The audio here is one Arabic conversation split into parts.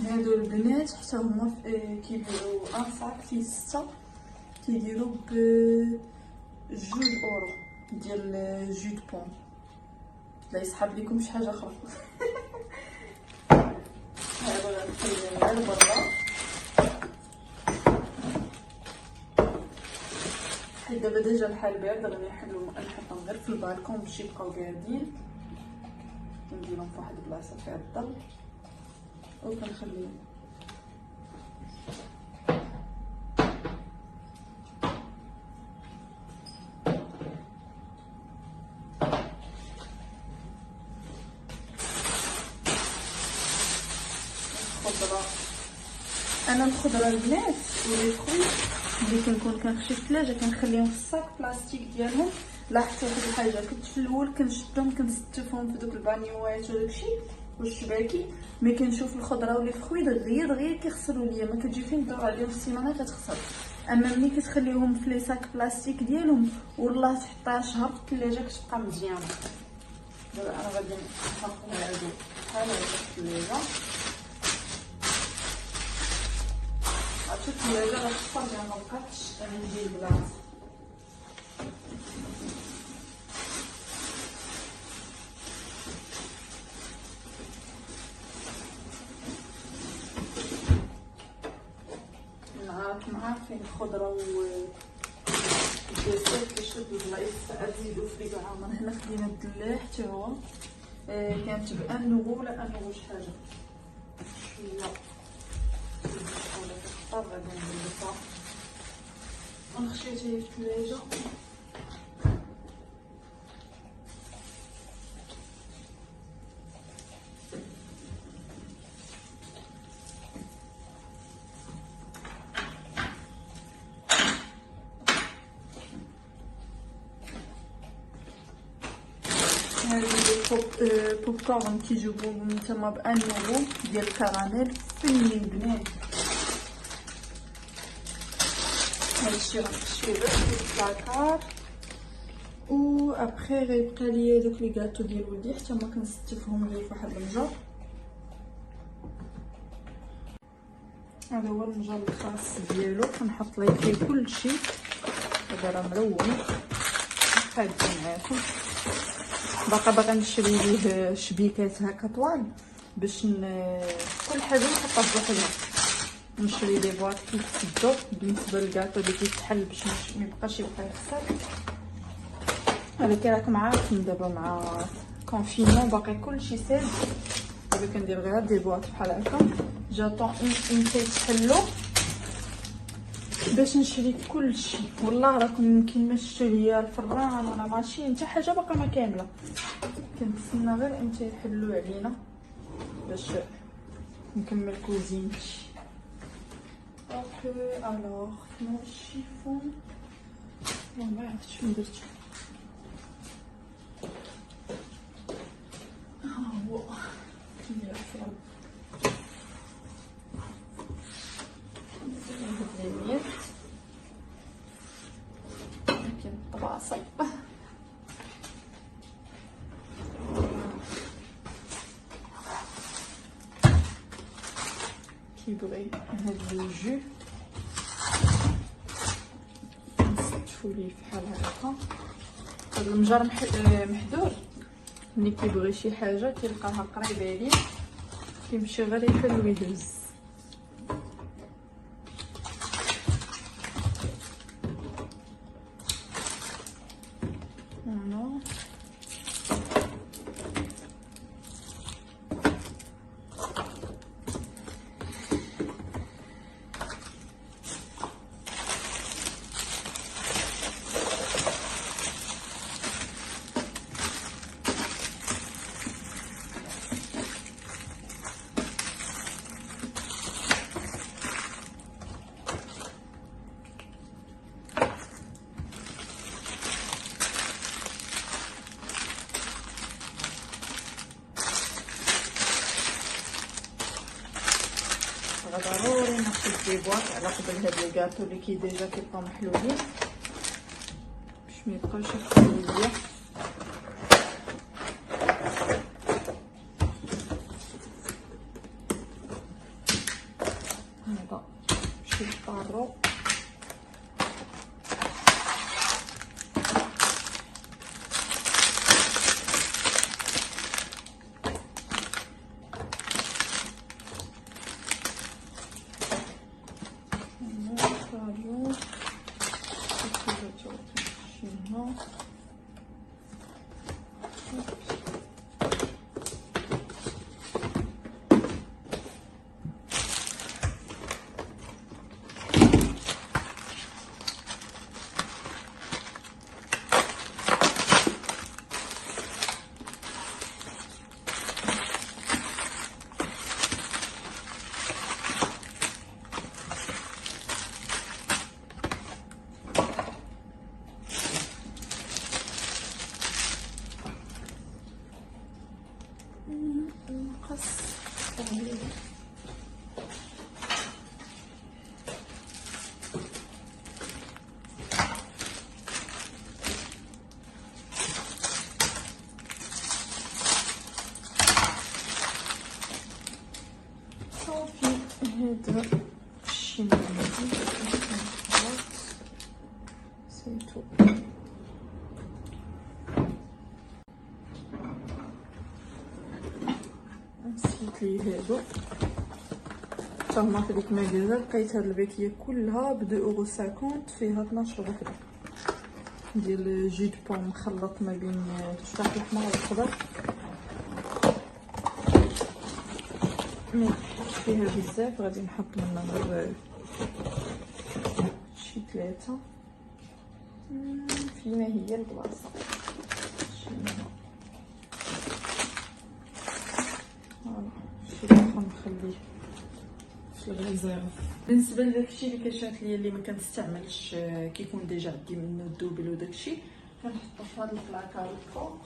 هادو البنات حتى هما كيبيعوا ان صاك فيه 6 كيديروا ب 2 اورو ديال جو دو بون. لا يسحب لكم شي حاجه اخرى. هذا غنخليه على برا حيت دابا ديجا الحال بارد. غادي نحطهم غير في البالكون باش يبقاو قاعدين. كنديرهم في واحد البلاصه فيها الظل وكنخليهم. انا الخضره البنات ولي فروي اللي كنكون كنخشي في الثلاجه كنخليهم في الصاك بلاستيك ديالهم. لاحظت واحد الحاجه، كنت في الاول كنشدهم كنستفهم في دوك البانيوات وداكشي والشباكي، ملي كنشوف الخضره ولي فروي دغيا كيخسروا ليا، ما كتجي فين ندور عليهم في السيمانه كتخسر. اما ملي كتخليهم في لي صاك بلاستيك ديالهم والله تحطها شهر في الثلاجه كتبقى مزيانه. دابا انا غادي نحطها هادو بحال هكا في الثلاجه. عرفتي الثلاجه راه تصفر ليها مبقاتش عندي البلاصه. راكم عارفين الخضره والديسير كيشد البلايص ساعات يزيدوا في ديك العامر. هنا خدينا الدلاع حتى هو كانت ب 1 يورو ولا 1 يورو شي حاجه شويه ولا كتختار. غادي نغلفها ونخشيها حتى هي في الثلاجه. هذه بوب كورن كيجيبو تما ب 1 يورو ديال الكراميل فنين بنات. هادشي غنخشيه غير في البلاكار و ابخي غيبقى ليا دوك لي كاطو ديال ولدي حتى ما كنستفهم ليه في واحد المجر. هذا هو المجر الخاص ديالو كنحط ليه فيه كلشي. هذا راه ملون خادم معاكم. باقا نشري ليه شبيكات هكا طوال باش كل حاجه نحطها بوحدها. نشري لي بواط كيتسدو بالنسبه للكاطو اللي كيتحل باش ما يبقاش يخسر. هذا كي راكم عارفين دابا مع كونفينمون باقي كلشي ساهل. دابا كندير غير دي بواط بحال هكا جاطون اون كيتحلو باش نشري كلشي. والله راكم يمكن ما شفتوا ليا الفران ولا ماشي حتى حاجه باقا ما كامله. كنتسنى غير امتى يحلوا علينا باش نكمل كوزينتي. اوكي الوغ نو الشيفون ما عرفتش فين درتو. ها هو ندير الفران الطباصل. كيبغي هاد الجو نستفو ليه بحال هكا. هاد المجر محدود ملي كيبغي شي حاجه كيلقاها قريبه ليه كيمشي غير يحل ويدوز. ضروري نحط لي بواط على قبل هاد لي كاطو اللي ديجا كيبقاو محلولين باش ما يبقاوش يخسروا ليا. نهضروا. نقص صافي. هذا الشيء سيتو نسيت لي هادو حتى هما في ديك الماكازا. لقيت هاد الباكيه كلها ب 2.50 فيها 12 وحده ديال جو دو بون مخلط ما بين التفاح الاحمر والخضر. ميحطش فيها بزاف، غادي نحط منها غير شي 3. فيما هي البلاصه نخليه في الغزيره. بالنسبه لداكشي اللي كشات ليا اللي ما كنستعملش كيكون ديجا عندي منه الدوبل وداكشي، كنحطو في هذا البلاكار الفوق.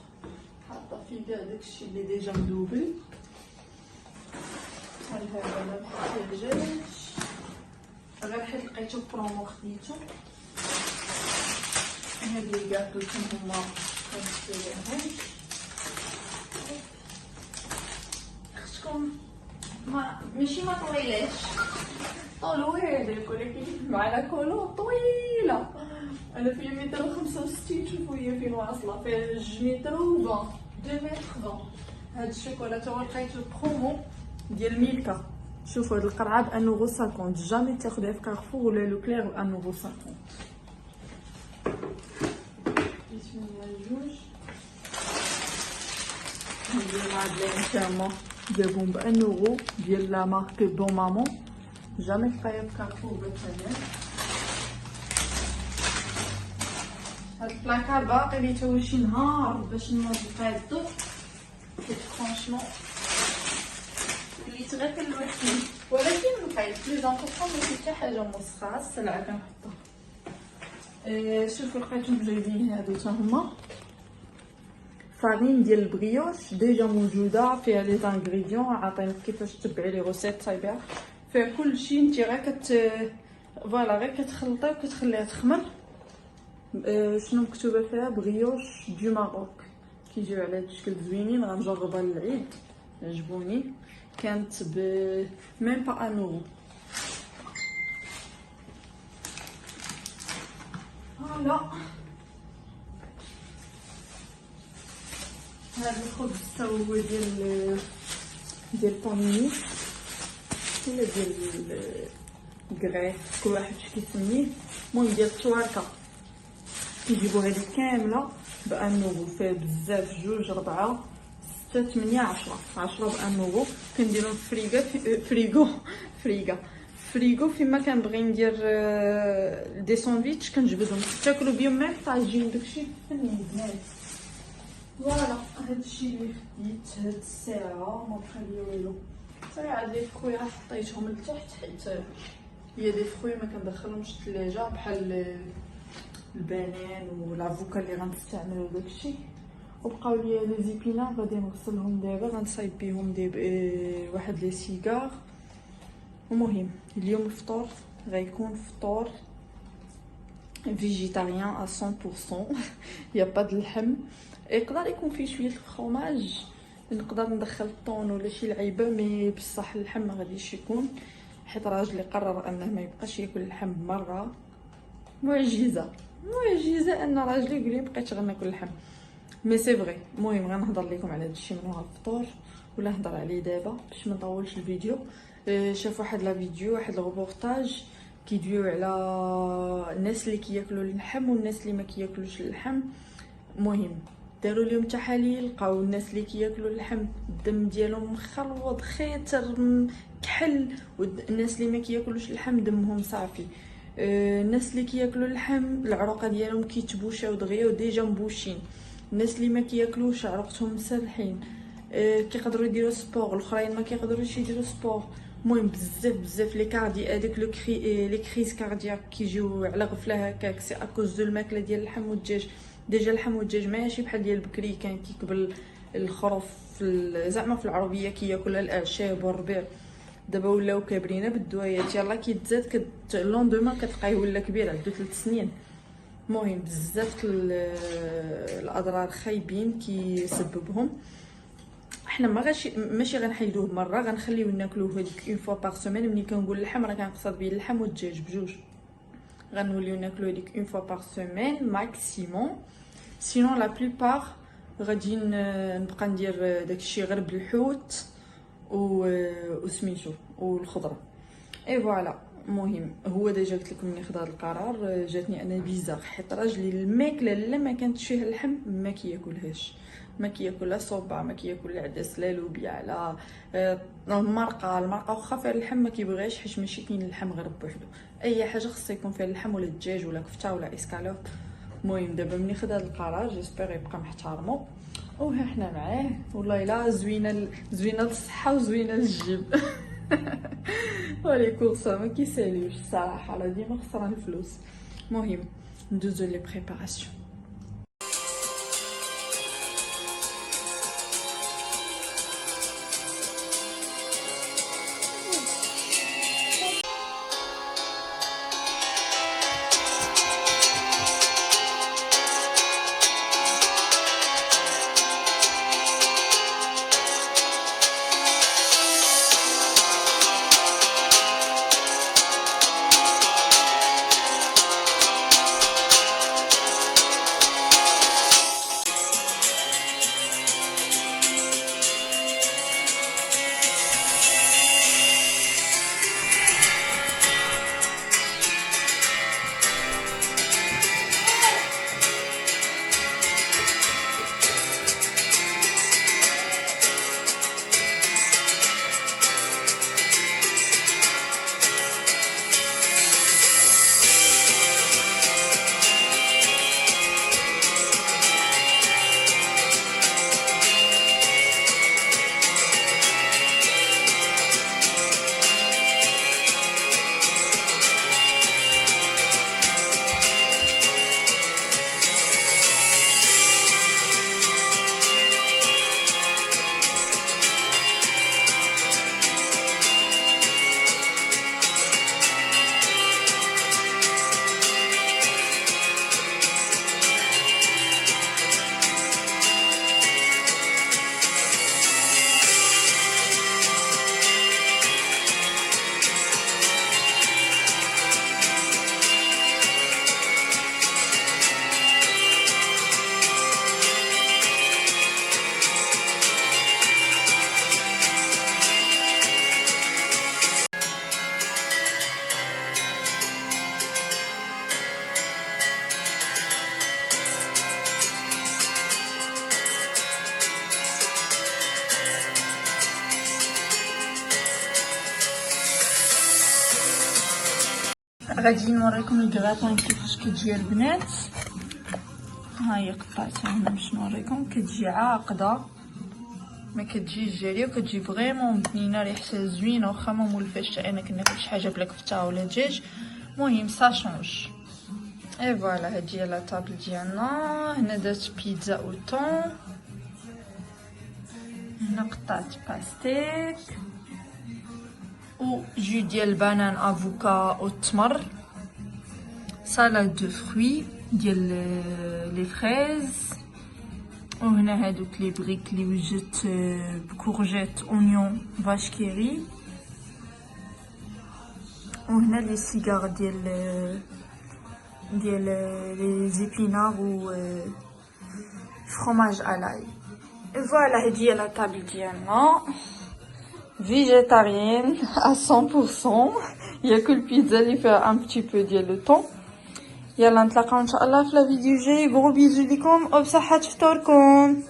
حاطه فيه كاع داكشي اللي ديجا مدوبل. بحال هذا ما محتاجاش غير حيت لقيتو برومو خديتو. هاد لي كاع قلتهم هما كنشريهم. ماشي ما طويلاش، طول هذاك ولكن معنا كولو طويله. انا في 165 شوفوا هي فين واصله، في 2 متر و 2 متر 20. هاد الشوكولا تا هو لقيتو برومو ديال ميلكا. شوفوا هاد القرعه ب 1.50 جامي تاخذيها في كارفور ولا لو كلير ب 1.50. جوج هادي مادلين تاعنا جابهم ب 1 يورو ديال لا مارك بون مامون. جامي تلقايها في كارفور بثمن. هاد البلاكار باقي لي تا شي نهار باش نوض حيت فرانشمون وليت غير كنوحل، ولكن لقيت لي زامبورطون ماشي حتى حاجه موسخه، السلعه كنحطها. شوفوا لقيتهم جايبين هادو تا هما فارين ديال البريوش ديجا موجوده، فيها لي زانغريديون عاطينك كيفاش تبعي لي روسيت صايبه فيها كلشي. انت غير فوالا غير كتخلطي وكتخليها تخمر. شنو مكتوبه فيها؟ بريوش دو ماروك. كيجيو على هاد الشكل زوينين، غنجربها للعيد عجبوني. كانت ب ميم با 1 يورو. فوالا هذا الخبز تا هو ديال بانيني ولا ديال الكريف، كل واحد اش كيسميه. المهم ديال التواركه كيجيبوا هذه كامله ب 1 يورو. فيها بزاف، 2 4 6 8 10 ب 1 يورو. كنديرهم في فريغو فيما كنبغي ندير دي ساندويتش كنجبدهم تاكلوا بهم ميم طاجين داكشي فنين بنات. فوالا هادشي اللي خديت هاد الساعه ما بقى لي والو. صراحه هاد لي فروي راه حطيتهم لتحت حيت هي دي فروي ما كندخلهمش الثلاجه بحال البنان والافوكا اللي غنستعملو داكشي. وبقاو لي لي زيبينار غادي نغسلهم دابا، غنصايب بهم واحد لي سيجار. المهم اليوم الفطور غيكون فطور فيجيتاريان 100%. يا با د اللحم، يقدر يكون فيه شويه الفرomage، نقدر ندخل الطون ولا شي لعيبه، مي بصح اللحم ما غاديش يكون حيت راجلي قرر انه ما يبقاش ياكل اللحم مره. معجزه معجزه ان راجلي يقول لي بقيت غناكل اللحم، مي سي فري. المهم غنهضر لكم على هادشي من وراء الفطور، ولا نهضر عليه دابا باش ما نطولش الفيديو. شاف واحد لا فيديو، واحد الروبورتاج كيدويو على الناس اللي كياكلوا اللحم والناس اللي ما كياكلوش اللحم. المهم داروا لهم تحاليل، لقاو الناس اللي كياكلوا اللحم الدم ديالهم مخلوط خيتر كحل، والناس اللي ما كياكلوش اللحم دمهم صافي. الناس اللي كياكلوا اللحم العروقه ديالهم كيتبوشاو دغيا وديجا مبوشين. الناس اللي ما كياكلوش عروقتهم مسرحين. كيقدروا يديروا سبور، الاخرين ما كيقدروش يديروا سبور. المهم بزاف لي كاردي هذاك لو كري لي كريز كاردياك كيجيو على غفله هكاك، سي اكوز دو الماكله ديال اللحم والدجاج. ديجا اللحم والدجاج ماشي بحال ديال بكري كان كيقبل الخروف زعما في العربيه كياكلها الاعشاب والربيع. دابا ولاو كابرينه بالدوايات، يلاه كيتزاد لوندوما كتلقايه ولا كبير عنده 3 سنين. المهم بزاف الاضرار خايبين كيسببهم. حنا ماشي غنحيدوه مره، غنخليوه ناكلوه هذيك اون فوا بار سيمين. ملي كنقول اللحم راه كنقصد به اللحم والدجاج بجوج، غنوليو ناكلو هذيك اون فوا بار سيمين ماكسيموم. سينون لا بلوبار غادي نبقى ندير داكشي غير بالحوت وسميتو والخضره اي فوالا. المهم هو ديجا قلت لكم ملي خدا القرار جاتني انا بيزار، حيت راجلي الماكله اللي ما كانتش فيها اللحم ما كياكلهاش، ما كياكل لا صوبا، ما كياكل لا عدس لا لوبيا لا المرقه واخا فيها اللحم ما كيبغيش، حيت ماشي كاين اللحم غير بوحدو. اي حاجه خصها يكون فيها اللحم ولا الدجاج ولا كفته ولا اسكالوب. المهم دابا ملي خدا القرار جيسبر يبقى محترمو، وها حنا معاه. والله الا زوينه للصحه وزوينه للجيب. ولي كورسا ما كيساليوش الصراحه، راه ديما خسران الفلوس. المهم ندوزو لي بريباراسيون. غادي نوريكم الكراتان كيفاش كتجي البنات. ها هي قطعتها هنا باش نوريكم. كتجي عاقده ما كتجيش جاريه، وكتجي فريمون بنينه، ريحتها زوينه واخا ما مولفاش حتى انا كناكل شي حاجه بلا كفته ولا دجاج. المهم سا شونج. اي فوالا هادي هي لا طابل ديالنا. هنا درت بيتزا او طون، هنا قطعت باستيك و جو ديال البنان افوكا والتمر، سالاد دو فروي ديال لي فريز، وهنا هادوك لي بريك لي وجدت بكورجيت اونيون فاش كيري، وهنا لي سيجار ديال لي زيبينار و fromage à l'ail. Et voilà, هذه هي لا طابل ديالنا végétarienne à 100%. Il y a que le pizza اللي فيها un petit peu ديال لو طون. يلا نتلاقاو ان شاء الله في لا فيديو جاي. gros bisous ليكم وبصحة فطوركم.